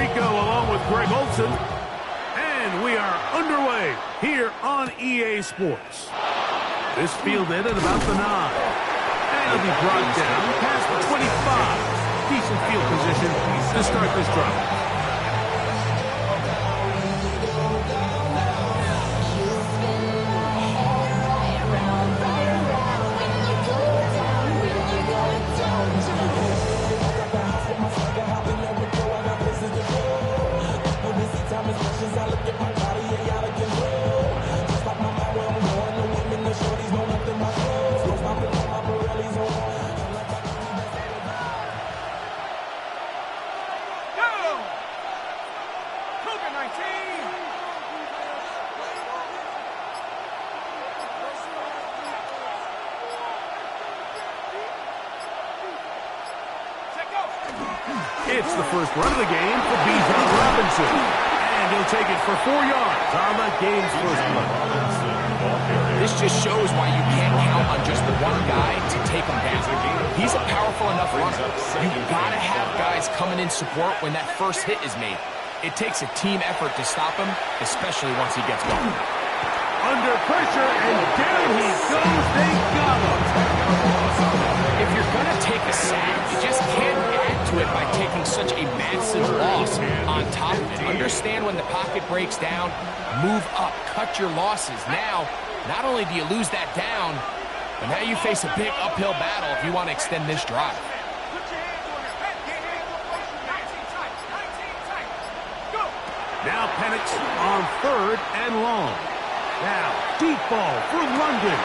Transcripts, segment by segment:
Rico along with Greg Olson. And we are underway here on EA Sports. This fielded at about the 9. And it'll be brought down past the 25. Decent field position to start this drive. It's the first run of the game for Bijan Robinson. And he'll take it for 4 yards on that game's first play. This just shows why you can't count on just the one guy to take him down. He's a powerful enough runner. You've got to have guys coming in support when that first hit is made. It takes a team effort to stop him, especially once he gets going. Under pressure, and down he goes. They got him. If you're going to take a sack, you just can't add to it by taking such a massive loss on top of it. Understand when the pocket breaks down, move up, cut your losses. Now, not only do you lose that down, but now you face a big uphill battle if you want to extend this drive. Now Penix on 3rd and long. Now, deep ball for London.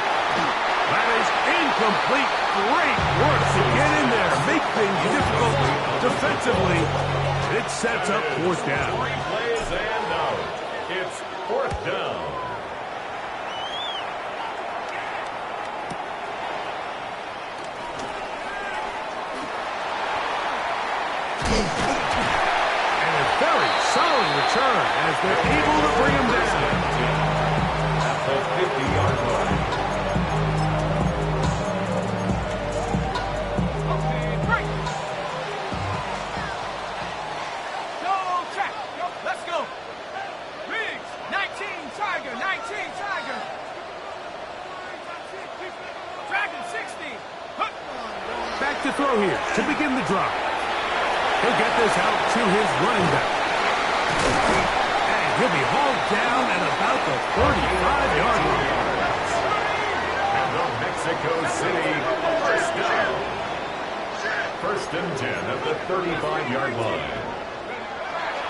That is incomplete. Great work to get in there. Make things difficult defensively. It sets up 4th down. 3 plays and out. It's 4th down. And a very solid return as they're able to bring him down. At the 50-yard line. To throw here to begin the drive. He'll get this out to his running back. And he'll be hauled down at about the 35-yard line. And the Mexico City first down. 1st and 10 at the 35-yard line.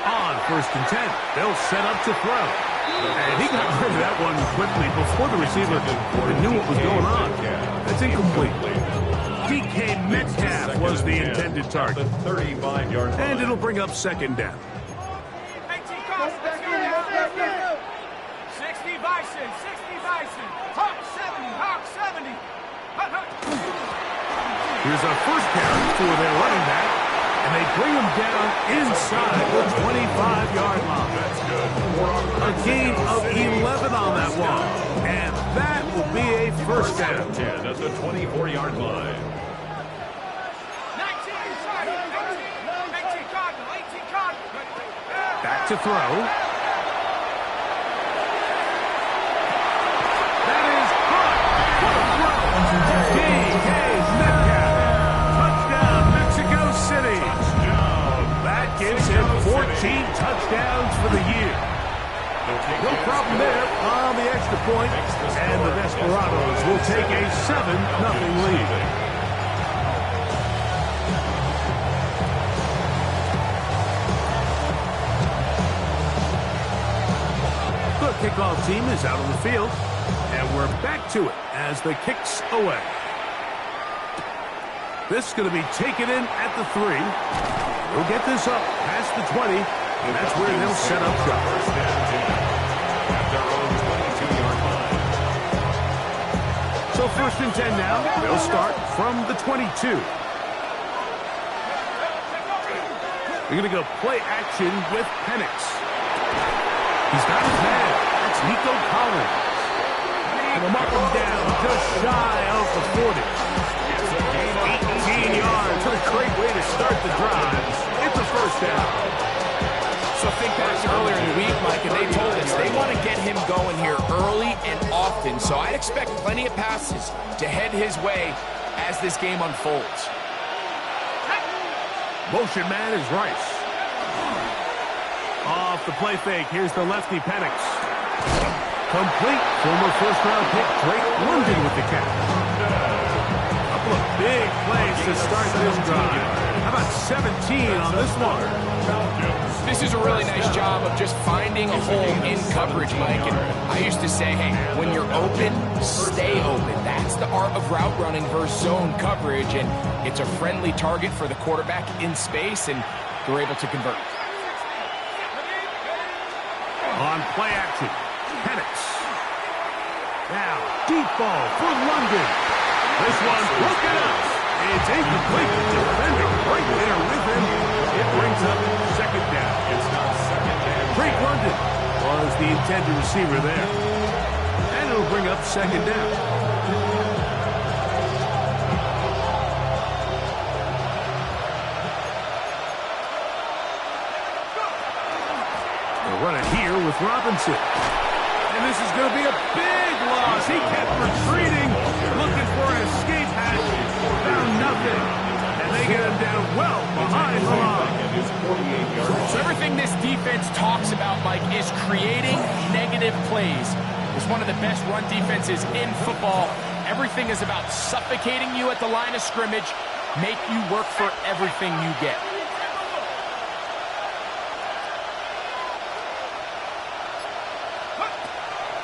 On 1st and 10, they'll set up to throw. And he got rid of that one quickly before the receiver knew what was going on. That's incomplete. DK Metcalf was the intended target. The 35-yard line. And it'll bring up 2nd down. 60 Bison, 60 Bison. Hawk 70, Hawk 70. Here's a first down for their running back. And they bring him down inside the 25-yard line. That's good. A gain of 11 on that one. And that will be a first down. 10 at the 24-yard line. 18 Cardinal. Back to throw. That is caught. What a throw. DK Metcalf. Touchdown, Mexico City. That gives him 14 touchdowns for the year. No problem there on the extra point, and the Desperados will take a 7-0 lead. The kickoff team is out on the field, and we're back to it as the kick's away. This is going to be taken in at the 3. We'll get this up past the 20, and that's where they'll set up shop. At their own 22-yard line. So 1st and 10 now. They'll start from the 22. They're going to go play action with Penix. He's got his man. That's Nico Collins. And he'll mark him down just shy of the 40. 18 yards. What a great way to start the drive. It's a first down. him going here early and often, so I'd expect plenty of passes to head his way as this game unfolds. Motion man is Rice. Off the play fake, here's the lefty Penix. Complete. Former first-round pick Drake London with the catch. Couple of big plays to start this drive. How about 17 on this one? This is a really nice job of just finding a hole in coverage, Mike. And I used to say, hey, when you're open, stay open. That's the art of route running versus zone coverage. And it's a friendly target for the quarterback in space, and they're able to convert. On play action, Penix. Now, deep ball for London. This one broken up. It's incomplete. Defender right there with him. It brings up second down. It's now second down. Drake London was the intended receiver there. And it'll bring up second down. They'll run it here with Robinson. And this is going to be a big loss. He kept retreating, looking for an escape hatch. Found nothing. And they get him down well behind the line. So everything this defense talks about, Mike, is creating negative plays. It's one of the best run defenses in football. Everything is about suffocating you at the line of scrimmage, make you work for everything you get.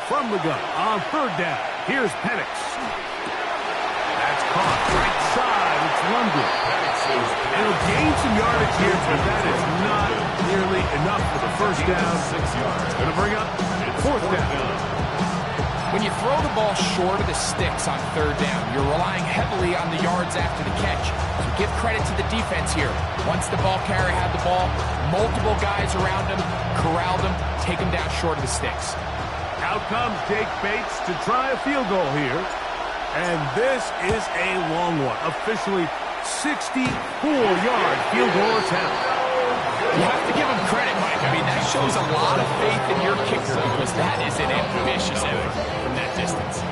From the gun on third down. Here's Penix. That's caught right side. It's London. And he'll gain some yardage here, but that is not nearly enough for the first down. 6 yards. Going to bring up fourth down. When you throw the ball short of the sticks on third down, you're relying heavily on the yards after the catch. So give credit to the defense here. Once the ball carrier had the ball, multiple guys around him, corralled him, take him down short of the sticks. Out comes Jake Bates to try a field goal here. And this is a long one. Officially 64-yard field goal attempt. You have to give him credit, Mike. I mean, that shows a lot of faith in your kicker because that is an ambitious effort from that distance.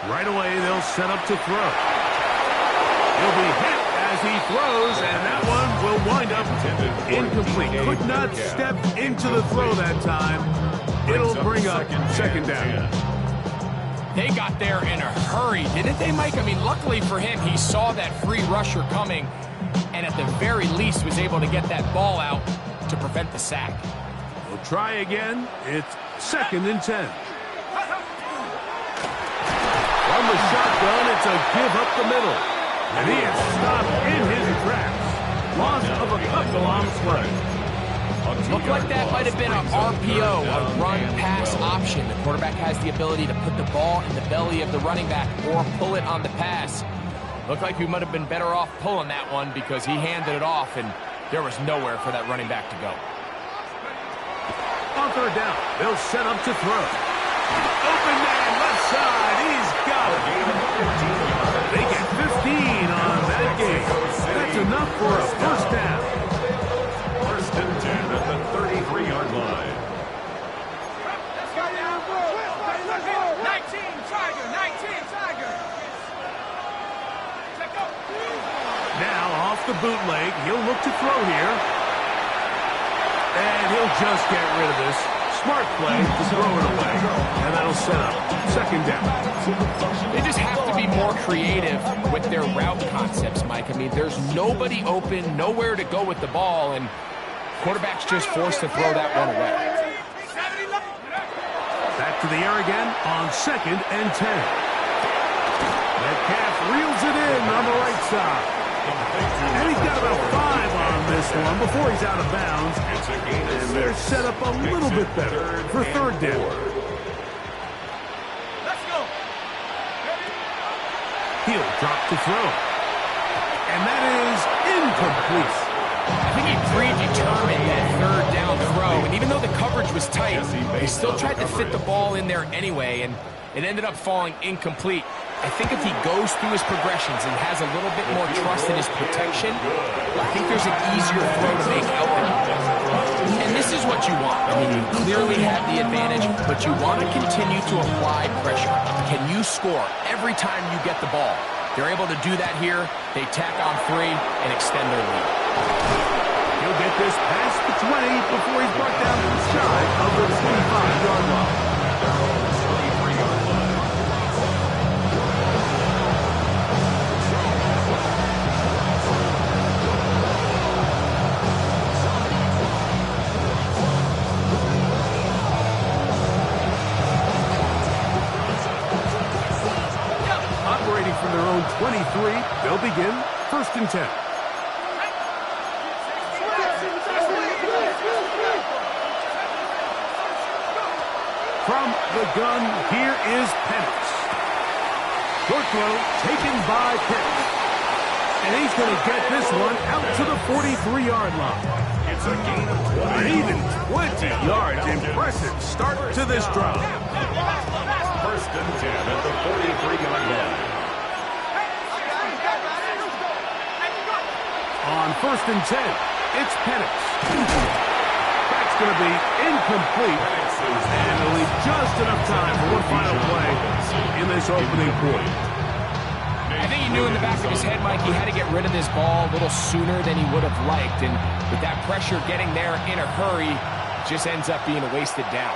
Right away, they'll set up to throw. He'll be hit as he throws, and that one will wind up incomplete. Could not step into the throw that time. It'll bring up second down. They got there in a hurry, didn't they, Mike? I mean, luckily for him, he saw that free rusher coming, and at the very least was able to get that ball out to prevent the sack. We'll try again. It's 2nd and 10. From the shotgun, it's a give up the middle. And he is stopped in his tracks. Loss of a couple on play. Looked like that might have been an RPO, a run-pass option. The quarterback has the ability to put the ball in the belly of the running back or pull it on the pass. Looked like we might have been better off pulling that one because he handed it off, and there was nowhere for that running back to go. On third down, they'll set up to throw. Open man, left side, he's got it. They get 15 on that game. That's enough for a first down. 1st and 10 at the 33-yard line. 19 Tiger. Now off the bootleg, he'll look to throw here. And he'll just get rid of this. Smart play to throw it away. And that'll set up second down. They just have to be more creative with their route concepts, Mike. I mean, there's nobody open, nowhere to go with the ball, and quarterback's just forced to throw that one away. Back to the air again on 2nd and 10. Metcalf reels it in on the right side. And he's got about 5 on this one before he's out of bounds. And they're set up a little bit better for third down. Let's go. He'll drop to throw. And that is incomplete. I think he predetermined that third down throw, and even though the coverage was tight, he still tried to fit the ball in there anyway, and it ended up falling incomplete. I think if he goes through his progressions and has a little bit more trust in his protection, I think there's an easier throw to make out there. And this is what you want. I mean, you clearly have the advantage, but you want to continue to apply pressure. Can you score every time you get the ball? They're able to do that here. They tack on 3 and extend their lead. He'll get this past the 20 before he's brought down to the shy of the 25-yard line. Operating from their own 23, they'll begin 1st and 10. From the gun, here is Penix. Short throw taken by Pitts. And he's going to get this one out to the 43-yard line. It's a gain of 20. Even 20 yards. Impressive start to this drive. 1st and 10 at the 43-yard line. On 1st and 10, it's Penix. That's going to be incomplete. And they'll leave just enough time for one final play in this opening quarter. I think he knew in the back of his head, Mike, he had to get rid of this ball a little sooner than he would have liked. And with that pressure getting there in a hurry, it just ends up being a wasted down.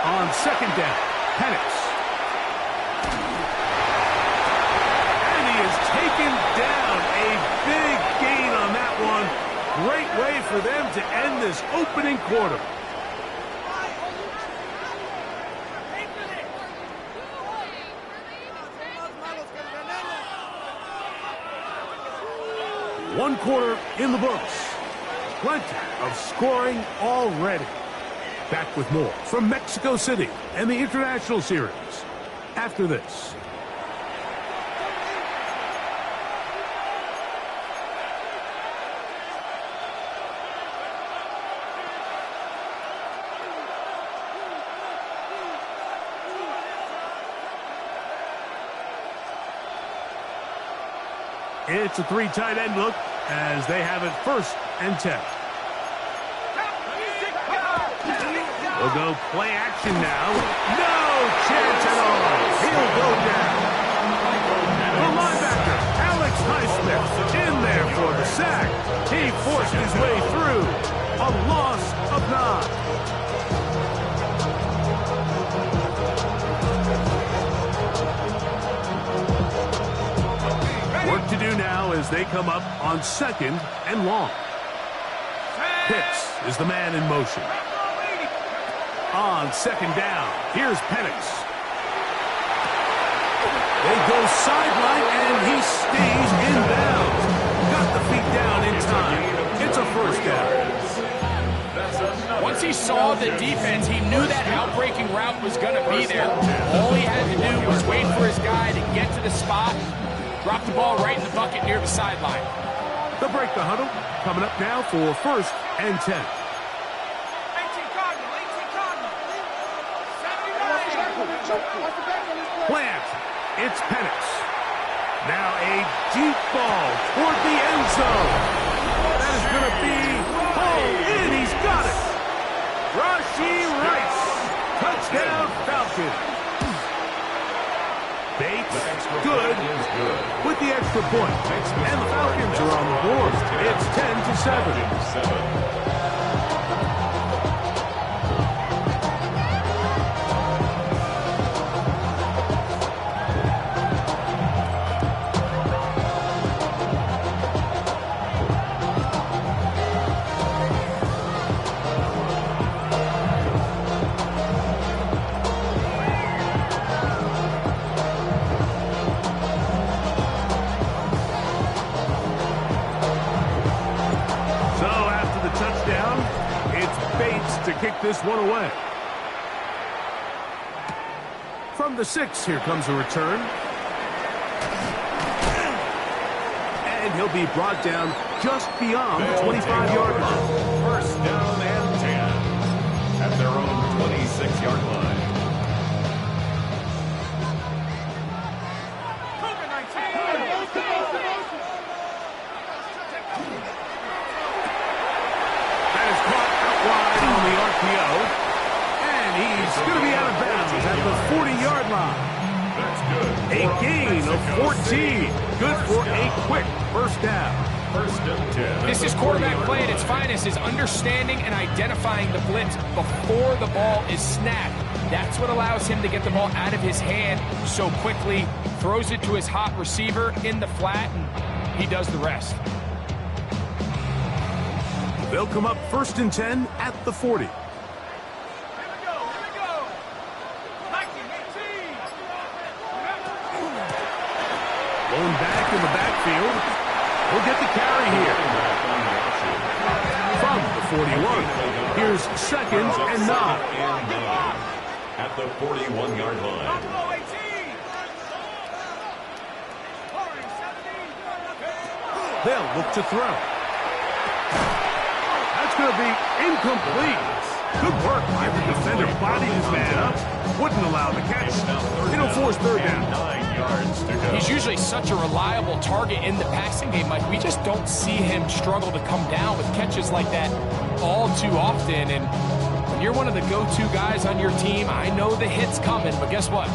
On 2nd down, Penix. And he is taken down. A big gain on that one. Great way for them to end this opening quarter. One quarter in the books. Plenty of scoring already. Back with more from Mexico City and the International Series after this. It's a 3 tight end look as they have it 1st and 10. We'll go play action now. No chance at all. He'll go down. The linebacker, Alex Highsmith, in there for the sack. He forced his way through. A loss of 9. Work to do now as they come up on 2nd and long. Pitts is the man in motion. On 2nd down, here's Penix. They go sideline, and he stays in bounds. Got the feet down in time. It's a 1st down. Once he saw the defense, he knew that outbreaking route was going to be there. All he had to do was wait for his guy to get to the spot, drop the ball right in the bucket near the sideline. They'll break the huddle. Coming up now for 1st and 10. Plant. It's Penix. Now a deep ball toward the end zone. That is going to be pulled in. He's got it. Rashee Rice. Touchdown Falcons. Bates, good with the extra point. And the Falcons are on the board. It's 10-7. To kick this one away. From the 6, here comes a return. And he'll be brought down just beyond the 25-yard line. 1st down and 10 at their own 27. 36-yard line. That is caught out wide on the RPO. And he's going to be out of bounds at the 40-yard line. That's good. A gain of 14. Good for a quick first down. First and 10. This is quarterback play at its finest, is understanding and identifying the blitz before the ball is snapped. That's what allows him to get the ball out of his hand so quickly, throws it to his hot receiver in the flat, and he does the rest. They'll come up first and 10 at the 40. Going back in the backfield. We'll get the carry here. From the 41. Here's seconds and 9. At the 41-yard line. They'll look to throw. That's going to be incomplete. Good work by the defender. Bodied his man up. Wouldn't allow the catch. It'll force third down. 9 yards to go. He's usually such a reliable target in the passing game, Mike. We just don't see him struggle to come down with catches like that all too often. And when you're one of the go-to guys on your team, I know the hit's coming, but guess what?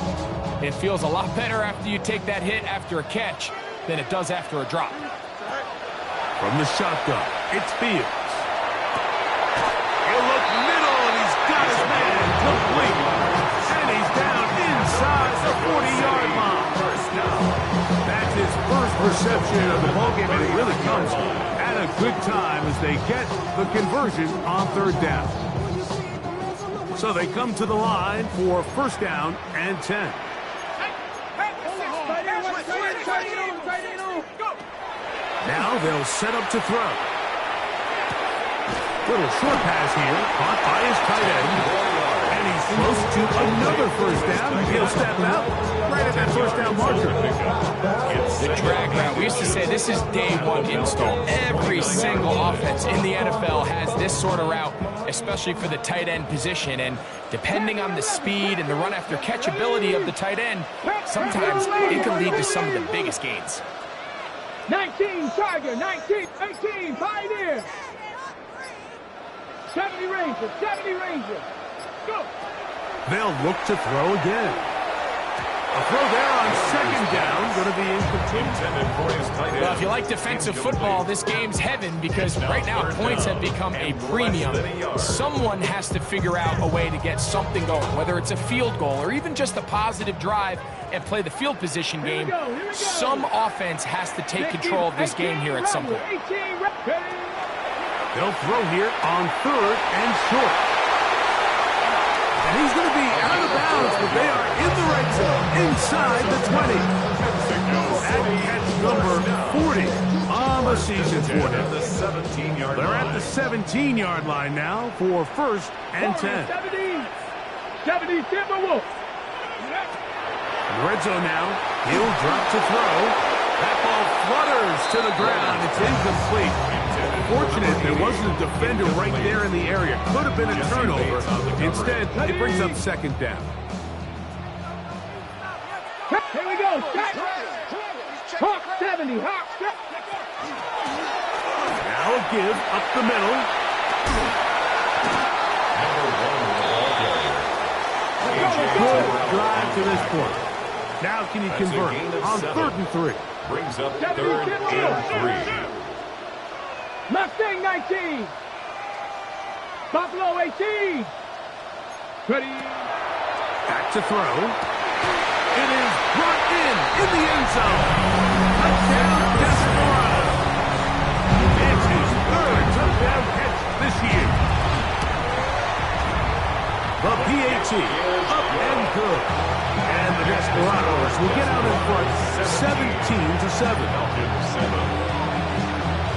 It feels a lot better after you take that hit after a catch than it does after a drop. From the shotgun, it's Fields. He'll look middle, and he's got his man complete. And he's down inside the 40-yard line. That's his first reception of the ballgame, and it really comes at a good time as they get the conversion on third down. So they come to the line for first down and 10. Now they'll set up to throw. Little short pass here, caught by his tight end. And he's close to another first down. He'll step out right at that first down marker. The drag route. We used to say this is day one install. Every single offense in the NFL has this sort of route, especially for the tight end position. And depending on the speed and the run after catch ability of the tight end, sometimes it can lead to some of the biggest gains. 19 Tiger, 19, 18 Pioneer. 70 Ranger, 70 Ranger. Go. They'll look to throw again. A throw there on second down, going to be incomplete. Well, if you like defensive football, this game's heaven because right now points have become a premium. Someone has to figure out a way to get something going, whether it's a field goal or even just a positive drive and play the field position game. Some offense has to take control of this game here at some point. They'll throw here on third and short. And he's going to be out of bounds, but they are in the red zone, inside the 20. That catch number 40 on the season for them. They're at the 17-yard line now for first and 10. 70 Timberwolves. Red zone now. He'll drop to throw. That ball flutters to the ground. It's incomplete. Fortunate there wasn't a defender right there in the area. Could have been a turnover. Instead, it brings up second down. Here we go. Hawk 70. Hawk 70. Now a give up the middle. Good drive to this point. Now can you convert on 3rd and 3? Brings up 3rd and 3. Mustang 19. Buffalo 18. Ready. Back to throw. It is brought in the end zone. Touchdown, Desperado. It's his 3rd touchdown catch this year. The PAT up and good. And the Desperados will get out in front 17-7.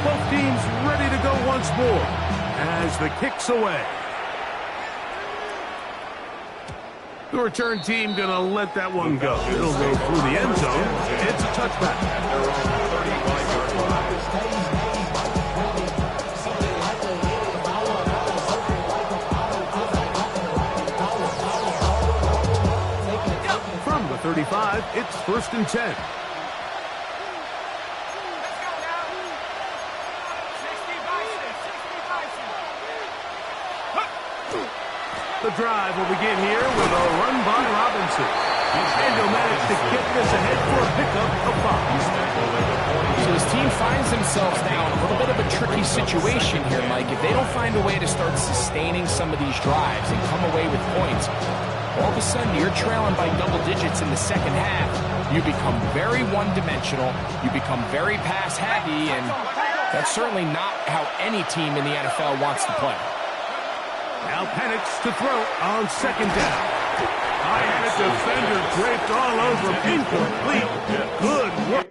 Both teams ready to go once more as the kick's away. The return team going to let that one go. It'll go through the end zone. It's a touchback. first and 10. Let's go now. 60 Bison, 60 Bison. The drive will begin here with a run by Robinson. And he'll manage to get this ahead for a pickup of 5. So his team finds themselves now in a little bit of a tricky situation here, Mike. If they don't find a way to start sustaining some of these drives and come away with points, all of a sudden you're trailing by double digits in the second half. You become very one-dimensional. You become very pass-happy, and that's certainly not how any team in the NFL wants to play. Now Penix to throw on second down. I had a defender draped all over him. Incomplete. Good work.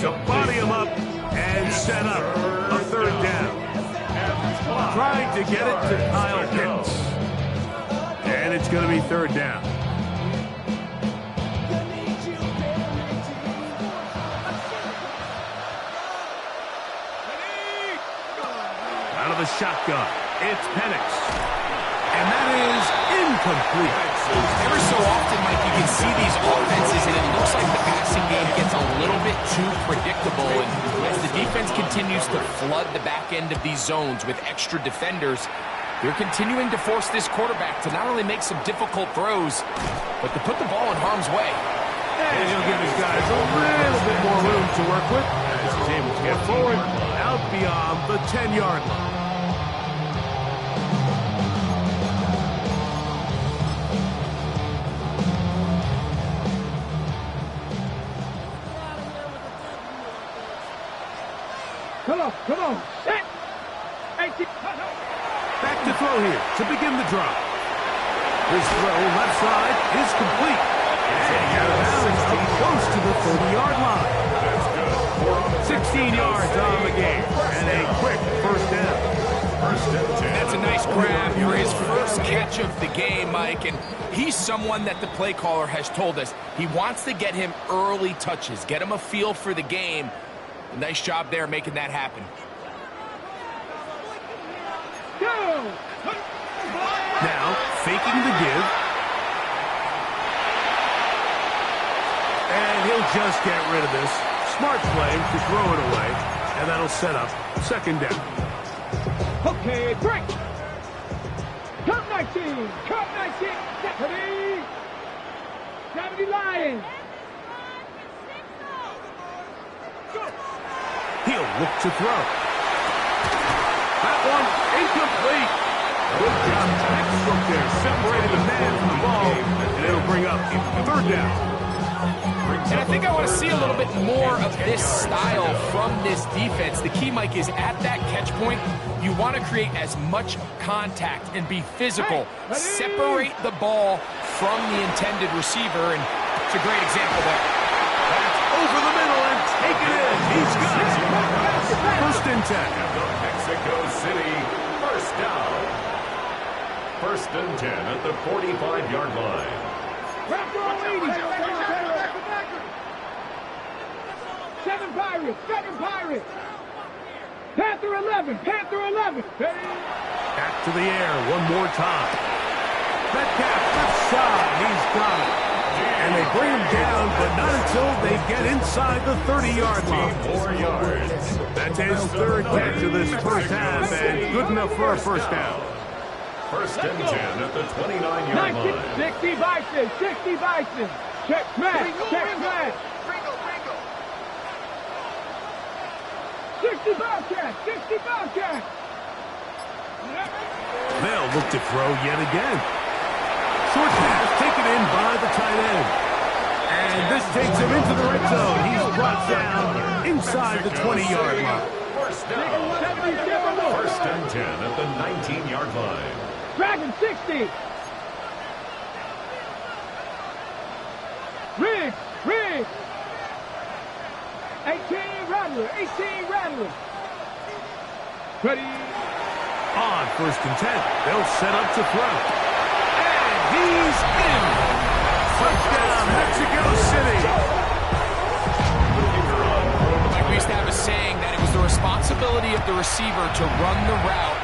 To body him up and set up a third down. Trying to get it to Kyle Pitts. And it's going to be third down. Out of the shotgun, it's Penix. And that is incomplete. Every so often, Mike, you can see these offenses, and it looks like the passing game gets a little bit too predictable. And as the defense continues to flood the back end of these zones with extra defenders, they're continuing to force this quarterback to not only make some difficult throws, but to put the ball in harm's way. And he'll give his guys a little bit more room to work with. as he's able to get forward out beyond the 10-yard line. Come on. Set. Back to throw here to begin the drive. His throw left side is complete. And out of bounds up close to the 30-yard line. 16 yards on the game. And a quick first down. That's a nice grab for his first catch of the game, Mike. And he's someone that the play caller has told us he wants to get him early touches, get him a feel for the game. Nice job there making that happen. Now, faking the give. And he'll just get rid of this. Smart play to throw it away. And that'll set up second down. Okay, break. Come 19. Come 19. Deputy. 70 Lions. He'll look to throw. That one incomplete. Good job. Excellent there. Separated the man from the ball. And it'll bring up third down. And I think I want to see a little bit more of this style from this defense. The key, Mike, is at that catch point, you want to create as much contact and be physical. Separate the ball from the intended receiver, and it's a great example there. That's over the middle and take it in. He's got it. First and 10. Mexico City, first down. First and 10 at the 45-yard line. Seven Pirates. Panther 11. Back to the air one more time. Metcalf left side. He's got it. And they bring him down, but not until they get inside the 30-yard line. 4 yards. That's his third catch of this first half, and good enough for a first down. First and 10 at the 29-yard line. 60 Bison. Check smash. 60 Bobcat. They'll look to throw yet again. Short pass taken in by the tight end. And this takes him into the red zone. He's brought down inside the 20-yard line. First down. First and 10 at the 19-yard line. Dragon 60. Riggs. 18 Rattler. Ready. On first and 10, they'll set up to throw. And he's in. Touchdown, Mexico City. Like we used to have a saying that it was the responsibility of the receiver to run the route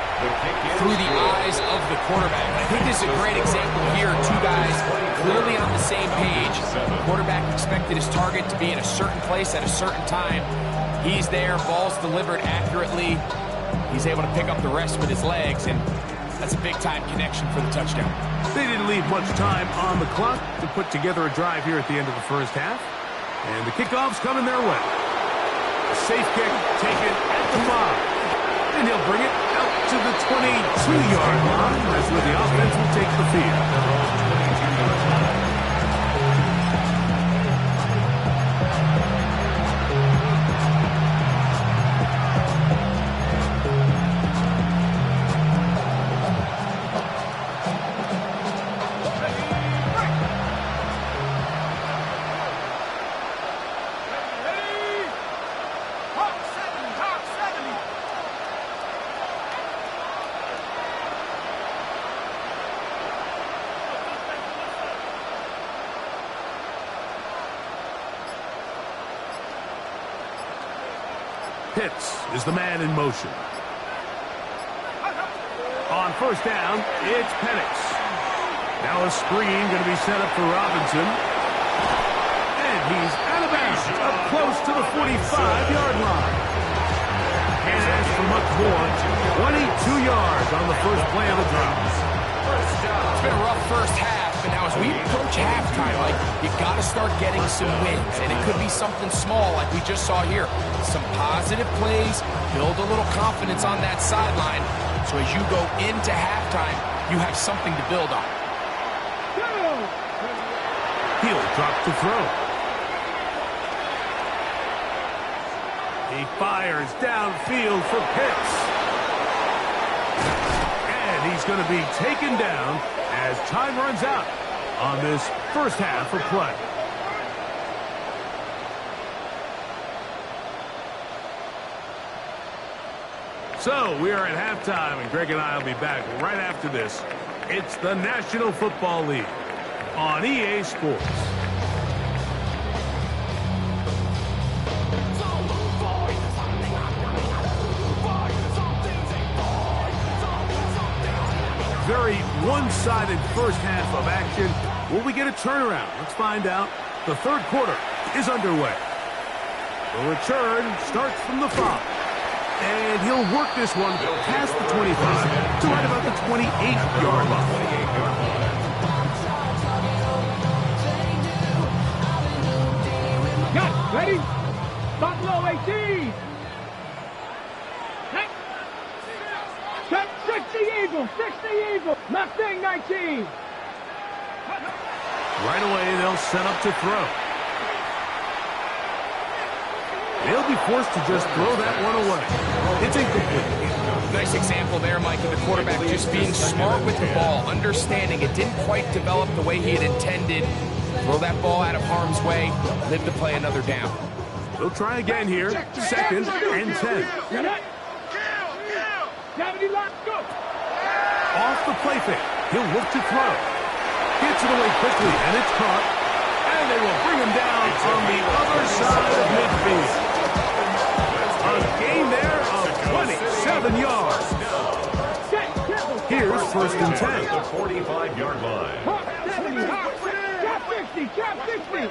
through the eyes of the quarterback. I think this is a great example here. Two guys clearly on the same page. The quarterback expected his target to be in a certain place at a certain time. He's there, ball's delivered accurately. He's able to pick up the rest with his legs, and that's a big-time connection for the touchdown. They didn't leave much time on the clock to put together a drive here at the end of the first half. And the kickoff's coming their way. A safe kick taken at the 5. And he'll bring it out to the 22-yard line. That's where the offense will take the field. Pitts is the man in motion. On first down, it's Penix. Now a screen going to be set up for Robinson. And he's out of bounds, up close to the 45-yard line. And as for much more, 22 yards on the first play of the drive. It's been a rough first half. But now as we approach halftime, like, you got to start getting some wins. And it could be something small like we just saw here. Some positive plays, build a little confidence on that sideline. So as you go into halftime, you have something to build on. He'll drop to throw. He fires downfield for Pitts. And he's going to be taken down as time runs out on this first half of play. So we are at halftime, and Greg and I will be back right after this. It's the National Football League on EA Sports. Very one-sided first half of action. Will we get a turnaround? Let's find out. The third quarter is underway. The return starts from the 5. And he'll work this one past the 25 to right about the 28-yard line. Got it. Ready? Buffalo 18. Set 60 Eagles. 60 Eagles. Mustang 19. Right away, they'll set up to throw. They'll be forced to just throw that one away. It's incomplete. Nice example there, Mike, of the quarterback just being smart with the ball, understanding it didn't quite develop the way he had intended. Throw that ball out of harm's way, live to play another down. They'll try again here. Second and 10. Off the play fake. He'll look to throw. Gets it away quickly, and it's caught. And they will bring him down on the other side of midfield. A gain there of 27 yards. Here's first and 10. The 45-yard line. Trap 60.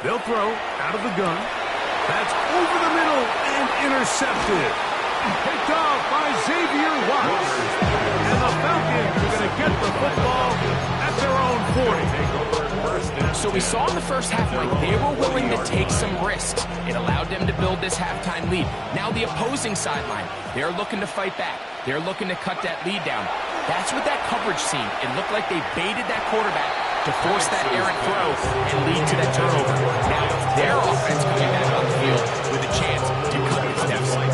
They'll throw out of the gun. That's over the middle and intercepted. Picked off by Xavier Watts. And the Falcons are going to get the football at their own 40. So we saw in the first half, Mike, they were willing to take some risks. It allowed them to build this halftime lead. Now the opposing sideline, they're looking to fight back. They're looking to cut that lead down. That's what that coverage seemed. It looked like they baited that quarterback to force that errant throw and lead to that turnover. Now their offense coming back on the field with a chance to cut its deficit.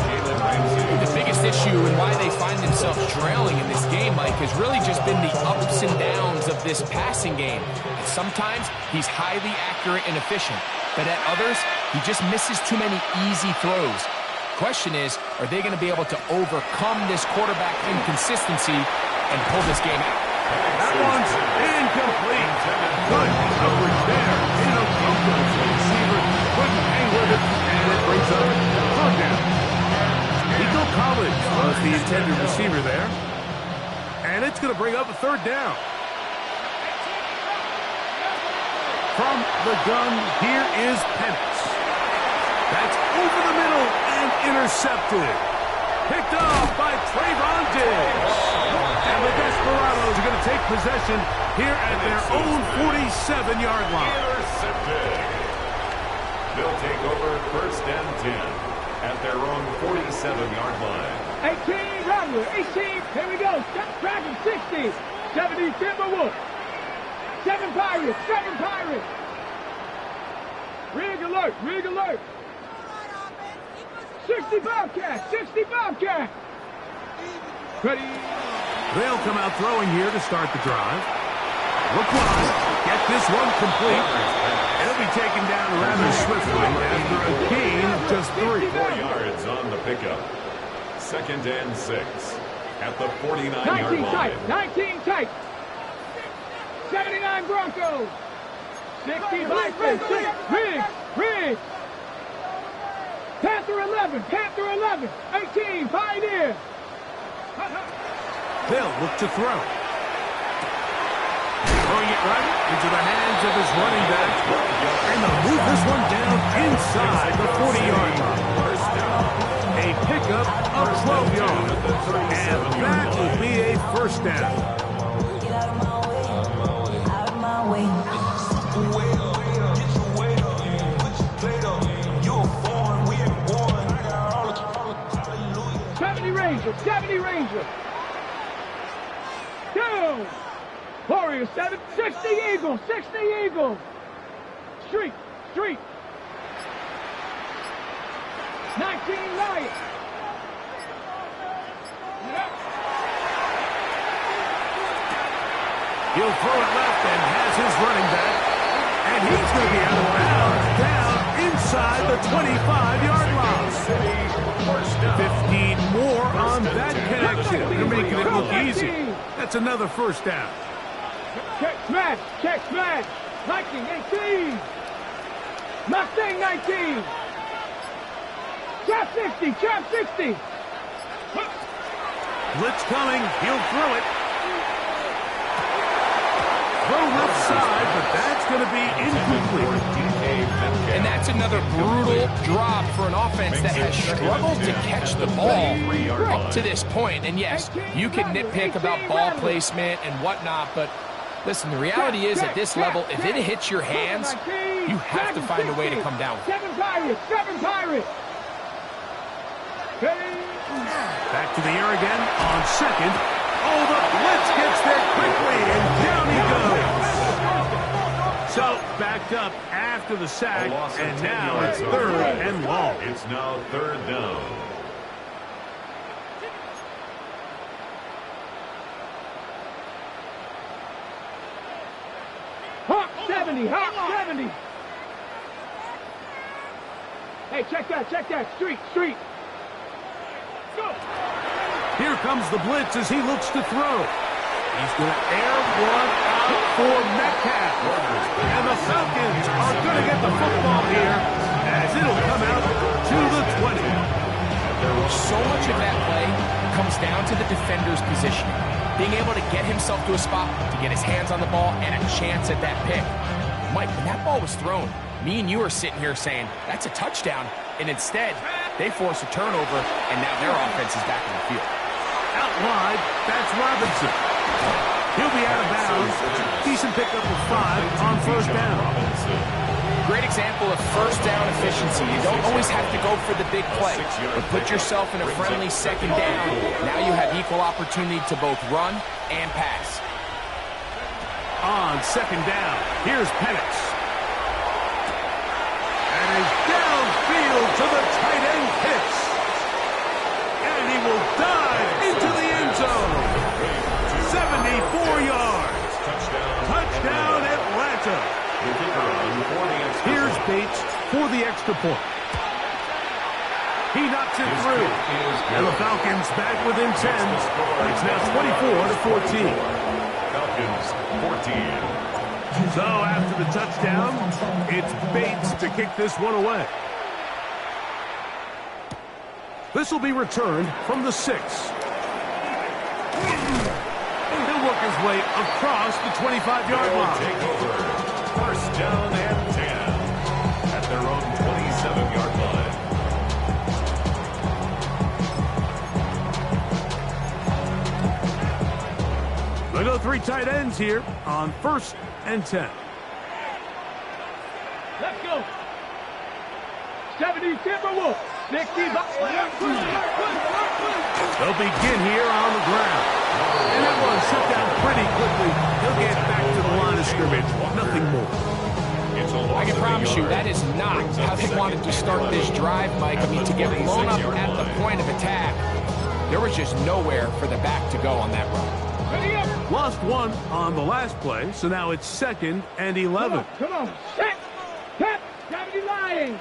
The biggest issue and why they find themselves trailing in this game, Mike, has really just been the ups and downs of this passing game. Sometimes he's highly accurate and efficient, but at others, he just misses too many easy throws. Question is, are they going to be able to overcome this quarterback inconsistency and pull this game out? That one's incomplete. Good coverage there. In a fumble. The receiver couldn't hang with it, and it brings up third down. Nico Collins was the intended receiver there. And it's going to bring up a third down. From the gun, here is Penix. That's over the middle and intercepted. Picked off by Trayvon Diggs. And the Desperados are going to take possession here at their own 47-yard line. Intercepted. They'll take over first and 10 at their own 47-yard line. 18 Rattler, 18. Here we go. Dragon 60. 70 Timberwolves. 7 Pirates. 7 Pirates. Rig alert. Rig alert. 60 Bobcats. 60 Bobcats. Ready. They'll come out throwing here to start the drive. Look wide. Get this one complete. It'll be taken down rather swiftly after a gain of just 3. 4 yards on the pickup. Second and 6 at the 49-yard 19 tight. line. 19 tight. 79 Broncos. 60 Vikings. Rig. Panther 11. Panther 11. 18 Pioneer. They'll look to throw. Throwing it right into the hands of his running back. And they'll move this one down inside the 40-yard line. A pickup of 12 yards. And that will be a first down. 70 Rangers, 70 Rangers. 2. Warriors 7, 60 Eagles, 60 Eagles. Street, street. 19 Lions. He'll throw it left and has his running back. And he's going to be out of bounds down inside the 25-yard line. 15 more on that connection. They're making it look easy. That's another first down. Check smash, check smash. 19, 18. Mustang 19. Trap 60, trap 60. Blitz coming. He'll throw it. Throw left side, but that's going to be incomplete. And that's another brutal drop for an offense that has struggled to catch the ball up to this point. And yes, you can nitpick about ball placement and whatnot, but listen, the reality is at this level, if it hits your hands, you have to find a way to come down. 7 Pirates, 7 Pirates. Back to the air again on second. Oh, the blitz gets there quickly, and down he goes. So, backed up after the sack, and now it's third and long. It's now third down. Hawk 70, Hawk 70. Hey, check that, street, street. Go. Here comes the blitz as he looks to throw. He's going to air one out for Metcalf. And the Falcons are going to get the football here as it'll come out to the 20. So much of that play comes down to the defender's positioning. Being able to get himself to a spot, to get his hands on the ball, and a chance at that pick. Mike, when that ball was thrown, me and you are sitting here saying, that's a touchdown. And instead, they force a turnover, and now their offense is back in the field. Out wide, that's Robinson. He'll be out of bounds. Decent pickup of 5 on first down. Great example of first down efficiency. You don't always have to go for the big play, but put yourself in a friendly second down. Now you have equal opportunity to both run and pass. On second down, here's Penix. And he's downfield to the tight end hits. And he will dive into the end zone. 74 yards. Touchdown Atlanta. Here's Bates for the extra point. He knocks it through. And the Falcons back within 10. It's now 24-14. Falcons 14. So after the touchdown, it's Bates to kick this one away. This will be returned from the 6. He'll work his way across the 25-yard line. Take over. First down and 10 at their own 27-yard line. They go 3 tight ends here on first and 10. Let's go. 70 Timberwolves. 60. They'll begin here on the ground. And that one shut down pretty quickly. He'll get back to the line of scrimmage. Nothing more. I can promise you that is not how they wanted to start this drive, Mike. I mean, to get blown up at the point of attack, there was just nowhere for the back to go on that run. Lost 1 on the last play, so now it's second and 11. Come on. Set. Set. 70 Lions.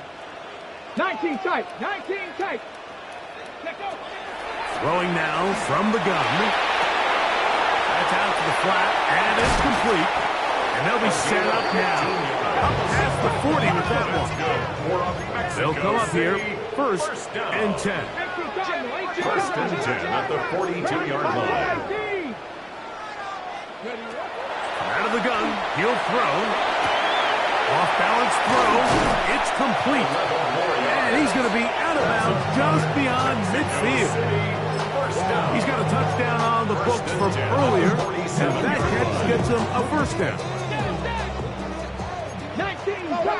19 tight. 19 tight. Let's go. Throwing now from the gun. That's out to the flat, and it's complete. And they'll be set up now. Up past the 40 with that one. They'll come up here, first and 10. First and 10 at the 42-yard line. Out of the gun, he'll throw. Off-balance throw. It's complete. And he's going to be out of bounds just beyond midfield. He's got a touchdown on the books from earlier, and that catch gets him a first down. 19, 19.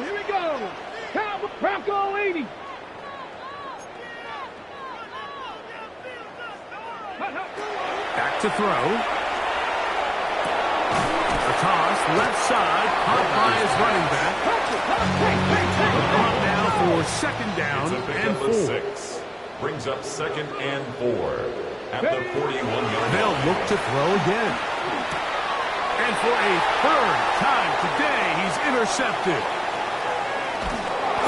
Here we go. Bronco 80. Back to throw. A toss, left side, caught by his running back. Ball now for second down and 4. Brings up second and 4 at the 41-yard. They'll look to throw again. And for a third time today, he's intercepted.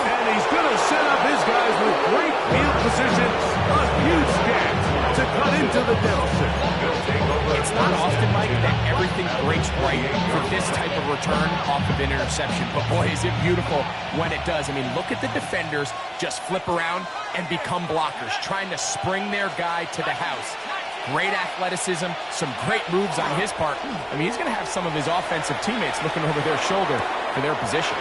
And he's going to set up his guys with great field position. A huge catch to cut into the deficit. It's not often, Mike, that everything breaks right for this type of return off of an interception. But, boy, is it beautiful when it does. I mean, look at the defenders just flip around and become blockers, trying to spring their guy to the house. Great athleticism, some great moves on his part. I mean, he's going to have some of his offensive teammates looking over their shoulder for their position.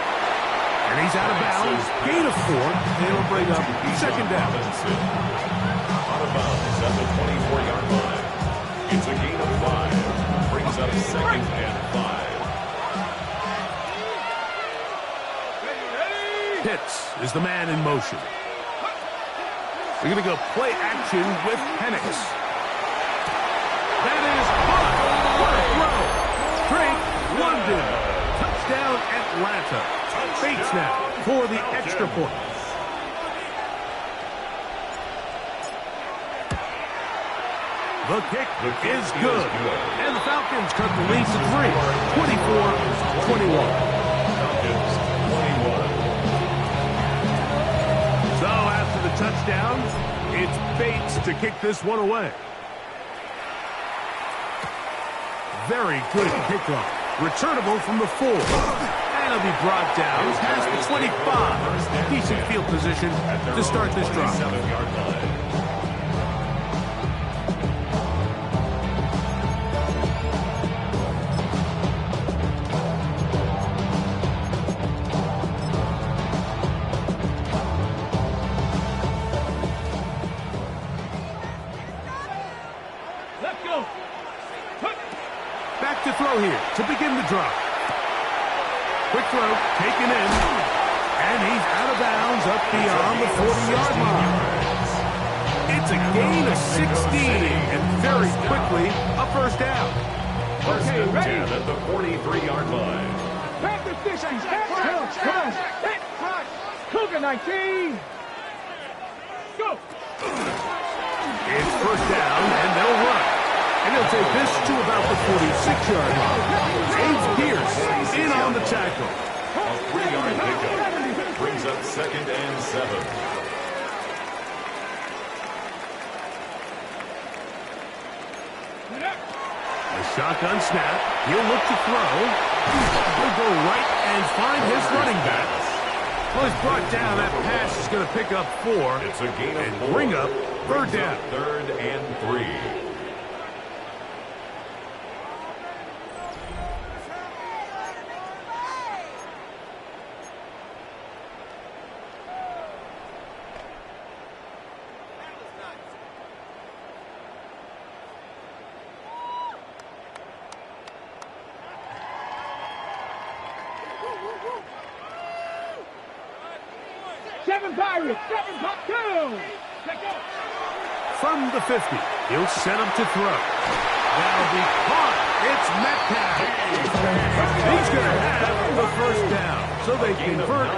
And he's out of bounds. Gain of 4. They'll bring up second down. Out of bounds at the 24-yard line. It's a gain of 5. Brings up second and 5. Pitts is the man in motion. We're going to go play action with Penix. That is caught. What a throw. Drake, London. Touchdown, Atlanta. Bates now for the extra point. The kick is good. And the Falcons cut the lead to 3. 24-21. Falcons 21. So after the touchdown, it's Bates to kick this one away. Very good kickoff. Returnable from the 4. And it'll be brought down past the 25. Decent field position to start this drive. Let's go. Back to throw here to begin the drive. Quick throw, taken in, and he's out of bounds up beyond the 40-yard line. It's a gain of 16, and very quickly, a first down. First and 10 at the 43-yard line. Back to 60. Cougar 19. Go. It's first down, and they'll run. And he'll take this to about the 46-yard line. James Pierce in on the tackle. A 3-yard pickup brings up second and 7. A shotgun snap. He'll look to throw. He'll go right and find his running back. Well, he's brought down. That pass is going to pick up 4. It's a gain of 4. Bring up third down. Third and 3. Seven Pirates. Go. From the 50, he'll set him to throw. That'll be caught. It's Metcalf. He's going to have the first down. So they convert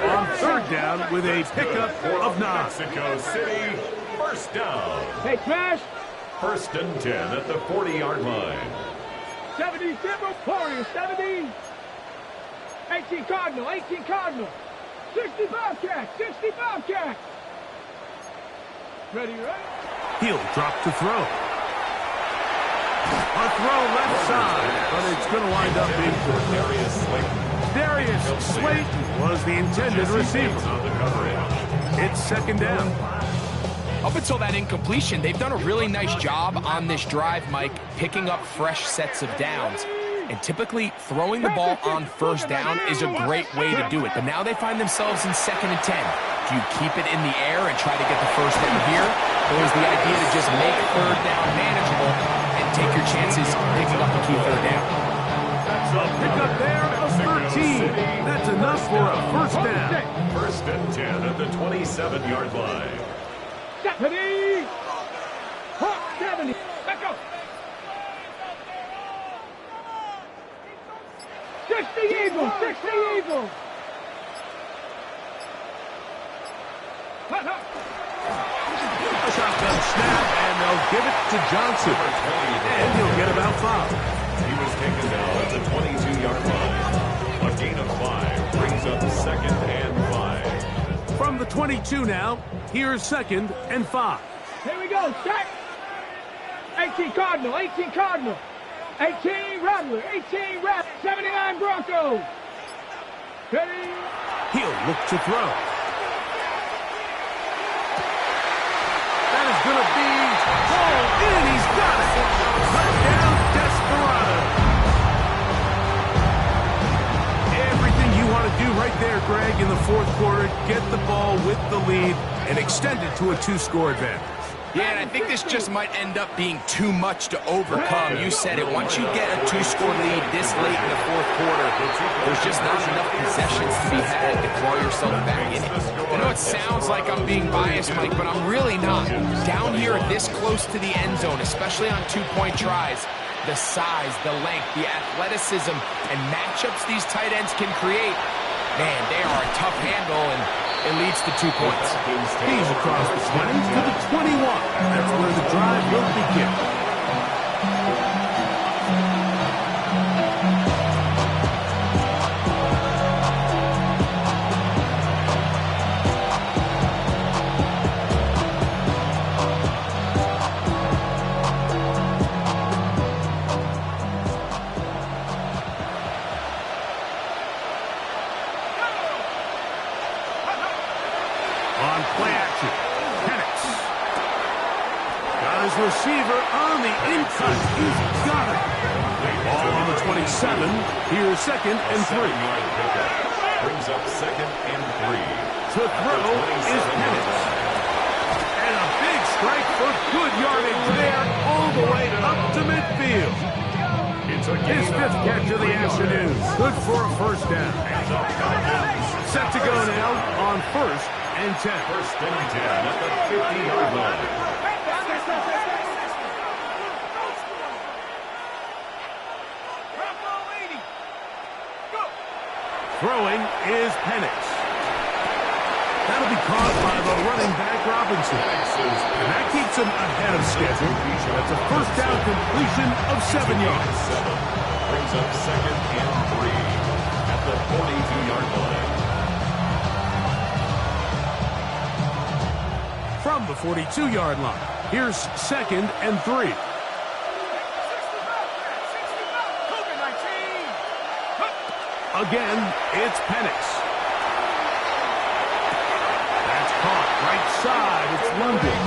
on third down with a pickup of 9. Mexico City, first down. Hey, Trash. First and 10 at the 40-yard line. 70 Timber Warriors. 70. 18 Cardinal. 18 Cardinal. 60 Bobcats. 60 Bobcats. Ready? He'll drop to throw. A throw left side, but it's going to wind up being Darius Slayton was the intended receiver. It's second down. Up until that incompletion, they've done a really nice job on this drive, Mike, picking up fresh sets of downs. And typically, throwing the ball on first down is a great way to do it. But now they find themselves in second and 10. Do you keep it in the air and try to get the first down here? Or is the idea to just make third down manageable and take your chances picking up a key third down? That's a pickup there of 13. That's enough for a first down. First and 10 at the 27-yard line. Stephanie. 70. Back up. 60 Eagles. 60 Eagles. A shotgun snap, and they'll give it to Johnson. And he'll get about 5. He was taken down at the 22-yard line. A gain of 5 brings up 2nd and 5. From the 22 now, here's 2nd and 5. Here we go. Check. 18 Cardinal. 18 Cardinal. 18 Rattler. 18 Rattler. 79 Broncos. Ready. He'll look to throw. That is going to be hauled in. He's got it. Touchdown, Desperado. Everything you want to do right there, Greg, in the 4th quarter. Get the ball with the lead and extend it to a 2-score advantage. Yeah, and I think this just might end up being too much to overcome. You said it. Once you get a 2-score lead this late in the 4th quarter, there's just not enough possessions to be had to claw yourself back in it. I know it sounds like I'm being biased, Mike, but I'm really not. Down here this close to the end zone, especially on 2-point tries, the size, the length, the athleticism, and matchups these tight ends can create, man, they are a tough handle, and it leads to 2 points. He's across the 20 to the 21. That's where the drive will begin. On play action, Penix. Got his receiver on the in-cut. He's got it. Ball on the 27. Here's 2nd and 3. Brings up 2nd and 3. To throw is Penix. And a big strike for good yardage there all the way up to midfield. It's a His 5th catch of the afternoon. Good for a 1st down. Set to go now on 1st and 10. 1st and 10 at the 50-yard line. Throwing is Penix. That'll be caught by the running back Robinson. And that keeps him ahead of schedule. That's a 1st down completion of 7 yards. Brings up 2nd and 3 at the 42-yard line. From the 42-yard line, here's 2nd and 3. Again, it's Penix. That's caught right side. It's London.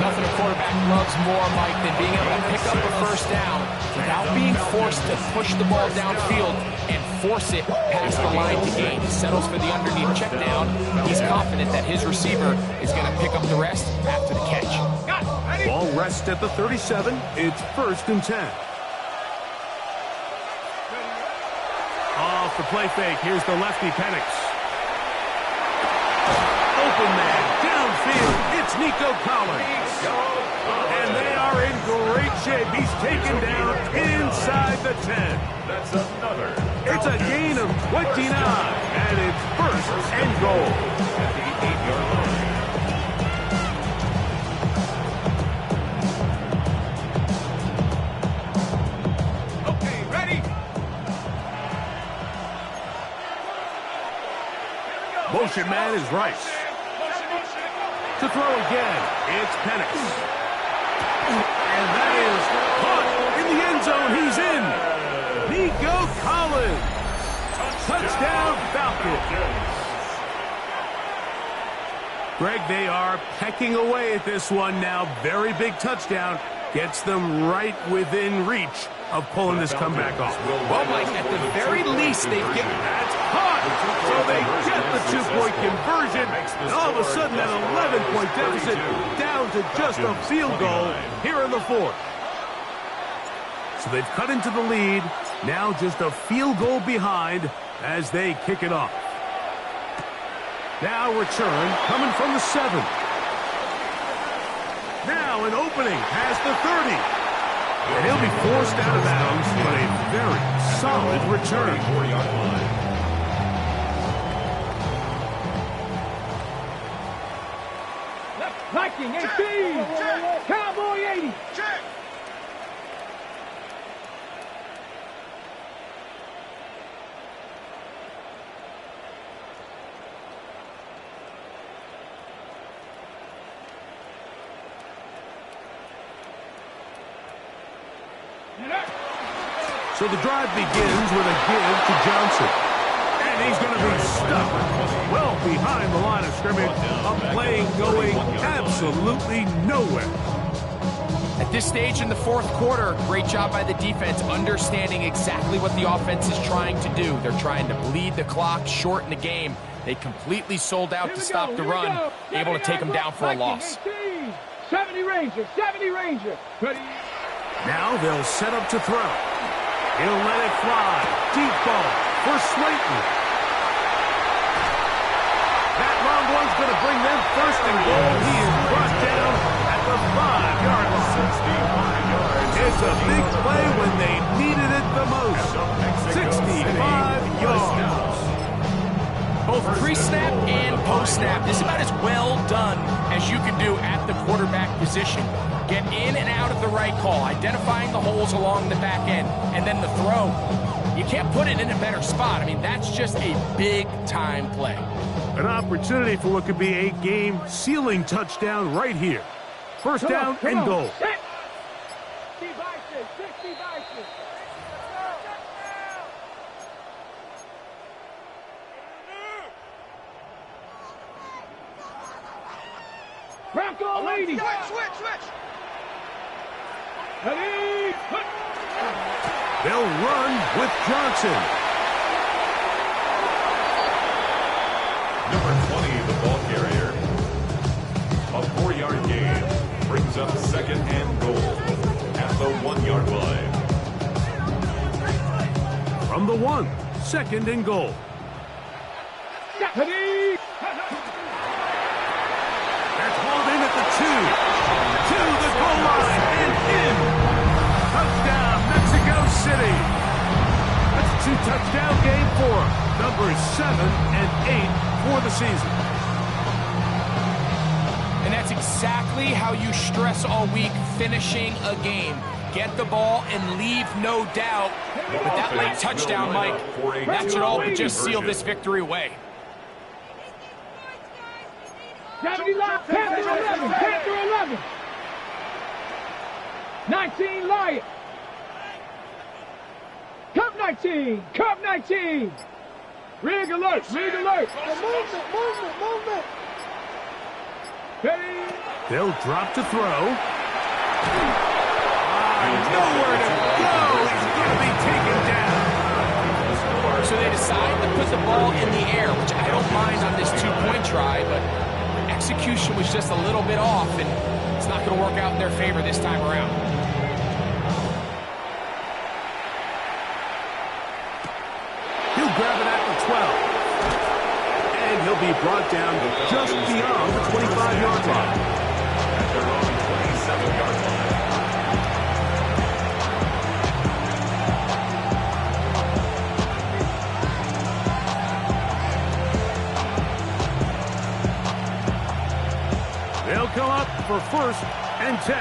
Nothing a quarterback loves more, Mike, than being able to pick up a 1st down without being forced to push the ball downfield and force it past the line to gain. He settles for the underneath check down. He's confident that his receiver is going to pick up the rest after the catch. Ball rests at the 37. It's 1st and 10. Off the play fake. Here's the lefty Penix. Open man downfield. It's Nico Collins. And they are in great shape. He's taken down inside the 10. That's another. It's a gain of 29, and it's 1st and goal. At the 8-yard line. Okay, ready? Motion man is Rice. To throw again, it's Penix. And that is caught in the end zone. He's in. Nico Collins. Touchdown, Falcons. Greg, they are pecking away at this one now. Very big touchdown. Gets them right within reach of pulling this comeback off. Well, Mike, at the very least, they've given... That's caught. So they get the 2-point conversion. And all of a sudden, that 11-point deficit down to just a field goal here in the 4th. So they've cut into the lead. Now just a field goal behind as they kick it off. Now return coming from the 7. Now now an opening past the 30. And he'll be forced out of bounds, but a very solid return. 34-yard line. Viking 18. Cowboy 80. So the drive begins with a give to Johnson. And he's going to be stuck well behind the line of scrimmage. A play going absolutely nowhere. At this stage in the fourth quarter, great job by the defense understanding exactly what the offense is trying to do. They're trying to bleed the clock, shorten the game. They completely sold out to stop the run, able to take them down for a loss. 70 Ranger, 70 Ranger. Now they'll set up to throw. He'll let it fly. Deep ball for Slayton. That long one's going to bring them first and goal. He is brought down at the 5-yard line. 65 yards. It's a big play when they needed it the most. 65 yards. Both pre-snap and post-snap, this is about as well done as you can do at the quarterback position. Get in and out of the right call, identifying the holes along the back end, and then the throw. You can't put it in a better spot. I mean, that's just a big-time play. An opportunity for what could be a game-sealing touchdown right here. First down and goal. 60 Bison, 60 Bison. Bronco lady. Switch. Ready, put. They'll run with Johnson. Number 20, the ball carrier. A 4-yard gain brings up second and goal at the 1-yard line. From the 1, second and goal. Ready. That's hauled in at the 2. To the goal line and in. Touchdown, Mexico City. That's a 2-touchdown game for him. Numbers 7 and 8 for the season. And that's exactly how you stress all week, finishing a game. Get the ball and leave no doubt. But that late touchdown, Mike, that should all but just seal this victory away. 79, Panther 11. 19, Lion. Cup 19. Rig alert. Movement. Ready. They'll drop to throw. Nowhere to go. He's going to be taken down. So they decide to put the ball in the air, which I don't mind on this 2-point try, but execution was just a little bit off, and it's not going to work out in their favor this time around. He'll grab it at the 12. And he'll be brought down just beyond the 25-yard line. At their own 27-yard line. They'll come up for first and 10.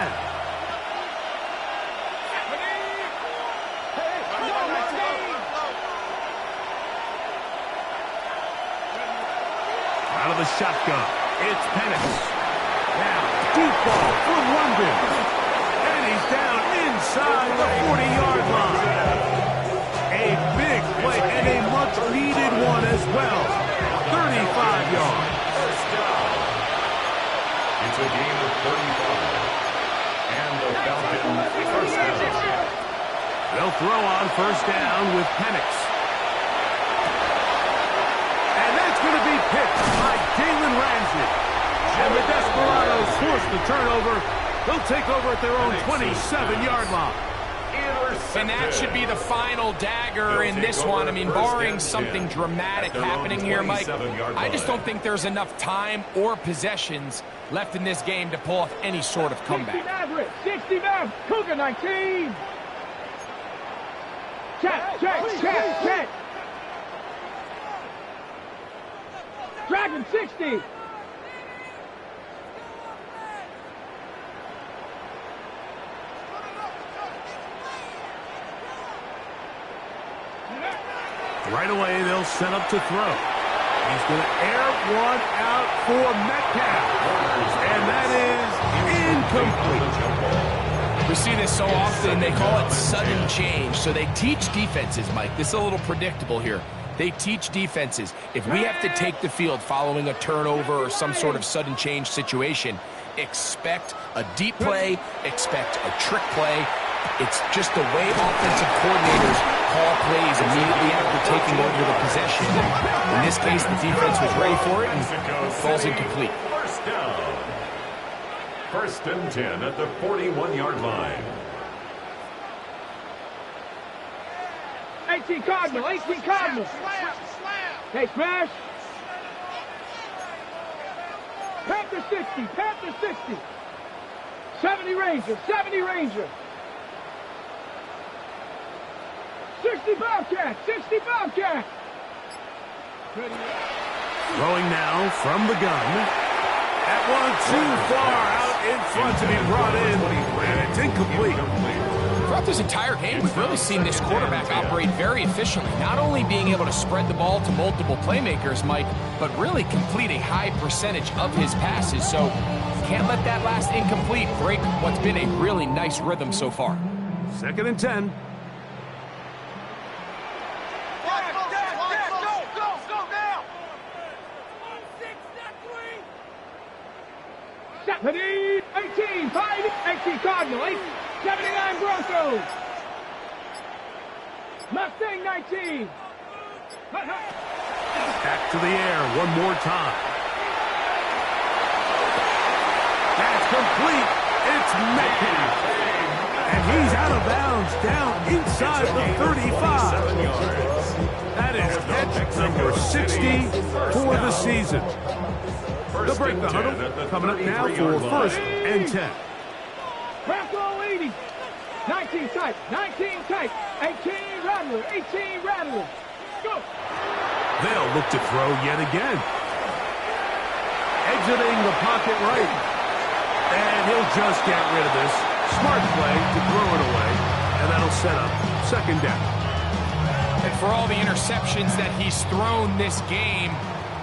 Out of the shotgun, it's Penix. Now, deep ball for London. And he's down inside the 40-yard line. A big play and a much-needed one as well. 35 yards. First down. It's a gain of 35. And the Falcons first down. They'll throw on first down with Penix. And that's going to be picked by Jalen Ramsey. And the Desperados force the turnover. They'll take over at their own 27-yard line. And that should be the final dagger in this one. I mean, barring something dramatic happening here, Mike, I just don't think there's enough time or possessions left in this game to pull off any sort of comeback. 60 Maverick, Cougar 19. Check. Dragon 60. Right away, they'll set up to throw. He's going to air one out for Metcalf. And that is incomplete. We see this so often, they call it sudden change. So they teach defenses, Mike. This is a little predictable here. They teach defenses, if we have to take the field following a turnover or some sort of sudden change situation, expect a deep play, expect a trick play. It's just the way offensive coordinators call plays immediately after taking over the possession. In this case, the defense was ready for it and falls incomplete. First down. 1st and 10 at the 41-yard line. 18 Cardinal. Hey, smash. Panther 60. 70 Ranger. 60 Bobcat. Throwing now from the gun. That one too far out in front to be brought in, and it's incomplete. Throughout this entire game, we've really seen this quarterback operate very efficiently, not only being able to spread the ball to multiple playmakers, Mike, but really complete a high percentage of his passes. So can't let that last incomplete break what's been a really nice rhythm so far. 2nd and 10. Stephanie, 18 Cardinal, 79 Broncos. Mustang 19. Back to the air one more time. That's complete. It's Metcalf. And he's out of bounds down inside the 35. That is catch number 60 for the season. They'll break the huddle. Coming up now for 1st and 10. Bronco 80. 19 tight. 18 Rattler. Go. They'll look to throw yet again. Exiting the pocket right. And he'll just get rid of this. Smart play to throw it away. And that'll set up 2nd down. And for all the interceptions that he's thrown this game,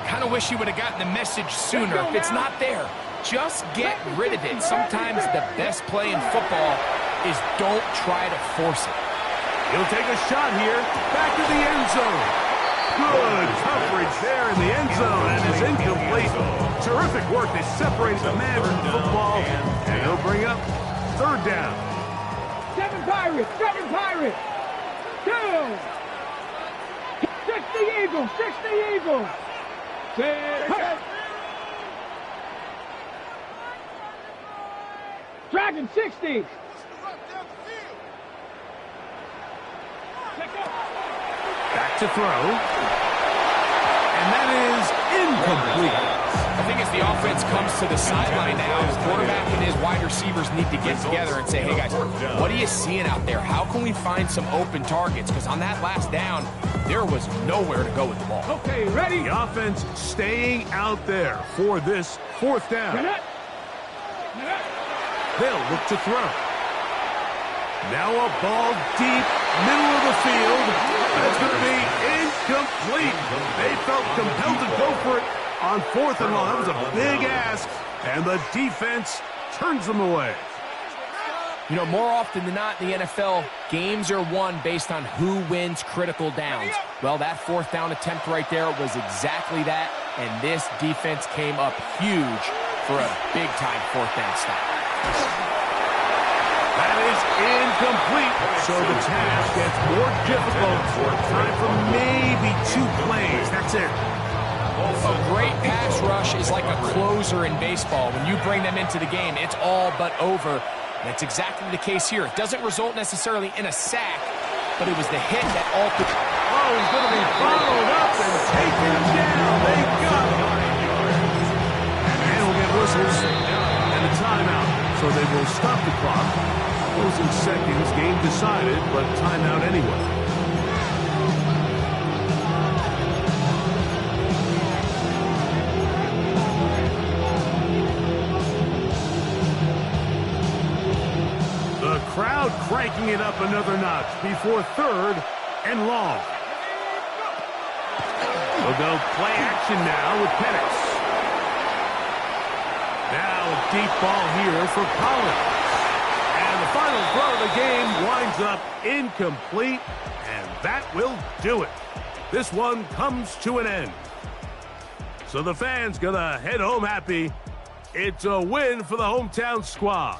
kind of wish he would have gotten the message sooner. If it's not there, just get rid of it. Sometimes the best play in football is don't try to force it. He'll take a shot here. Back to the end zone. Good coverage there in the end zone, and it's incomplete. Terrific work. They separated the man from the football, and he'll bring up 3rd down. 7 Pirates. 2. 60 Eagles. 6. Dragon 60. Back to throw. And that is incomplete. I think as the offense comes to the sideline now, the quarterback and his wide receivers need to get together and say, hey guys, what are you seeing out there? How can we find some open targets? Because on that last down, there was nowhere to go with the ball. Okay, ready? The offense staying out there for this 4th down. They'll look to throw. Now a ball deep, middle of the field. That's going to be incomplete. They felt compelled to go for it on 4th and long. That was a big ask, and the defense turns them away. You know, more often than not in the NFL, games are won based on who wins critical downs. Well, that 4th down attempt right there was exactly that, and this defense came up huge for a big-time 4th down stop. That is incomplete, so the task gets more difficult. Time for maybe 2 plays. That's it. A great pass rush is like a closer in baseball. When you bring them into the game, it's all but over. That's exactly the case here. It doesn't result necessarily in a sack, but it was the hit that altered. Oh, he's going to be followed up and taken down. They got him. And we'll get whistles and a timeout. So they will stop the clock. Closing seconds, game decided, but timeout anyway. The crowd cranking it up another notch before third and long. We'll go play action now with Penix. Now a deep ball here for Collins. And the final throw of the game winds up incomplete, and that will do it. This one comes to an end. So the fans gonna head home happy. It's a win for the hometown squad.